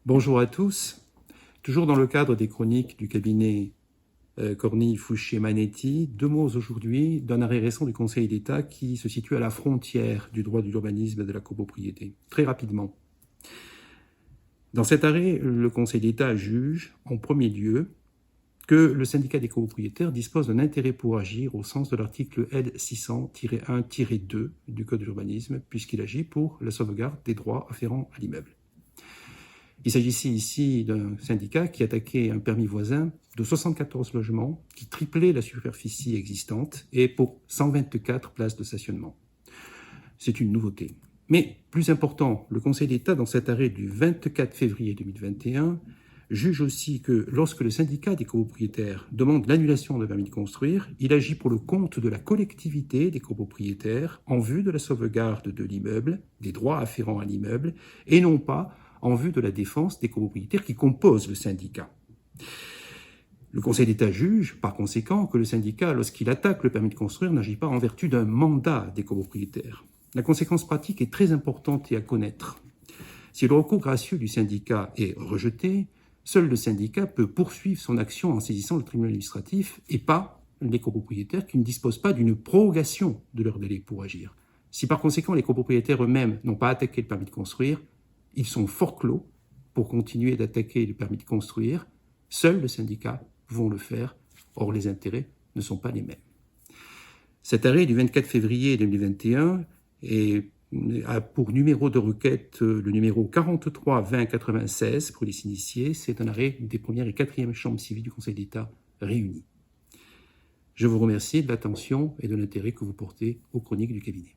Bonjour à tous. Toujours dans le cadre des chroniques du cabinet Cornille, Fouché, Manetti, deux mots aujourd'hui d'un arrêt récent du Conseil d'État qui se situe à la frontière du droit de l'urbanisme et de la copropriété. Très rapidement. Dans cet arrêt, le Conseil d'État juge, en premier lieu, que le syndicat des copropriétaires dispose d'un intérêt pour agir au sens de l'article L600-1-2 du Code de l'urbanisme, puisqu'il agit pour la sauvegarde des droits afférents à l'immeuble. Il s'agissait ici d'un syndicat qui attaquait un permis voisin de 74 logements, qui triplait la superficie existante et pour 124 places de stationnement. C'est une nouveauté. Mais plus important, le Conseil d'État, dans cet arrêt du 24 février 2021, juge aussi que lorsque le syndicat des copropriétaires demande l'annulation d'un permis de construire, il agit pour le compte de la collectivité des copropriétaires en vue de la sauvegarde de l'immeuble, des droits afférents à l'immeuble, et non pas en vue de la défense des copropriétaires qui composent le syndicat. Le Conseil d'État juge, par conséquent, que le syndicat, lorsqu'il attaque le permis de construire, n'agit pas en vertu d'un mandat des copropriétaires. La conséquence pratique est très importante et à connaître. Si le recours gracieux du syndicat est rejeté, seul le syndicat peut poursuivre son action en saisissant le tribunal administratif et pas les copropriétaires qui ne disposent pas d'une prorogation de leur délai pour agir. Si par conséquent les copropriétaires eux-mêmes n'ont pas attaqué le permis de construire, ils sont forclos pour continuer d'attaquer le permis de construire. Seuls les syndicats vont le faire. Or, les intérêts ne sont pas les mêmes. Cet arrêt du 24 février 2021 a pour numéro de requête le numéro 43 20 96 pour les initiés. C'est un arrêt des premières et quatrièmes chambres civiles du Conseil d'État réunies. Je vous remercie de l'attention et de l'intérêt que vous portez aux chroniques du cabinet.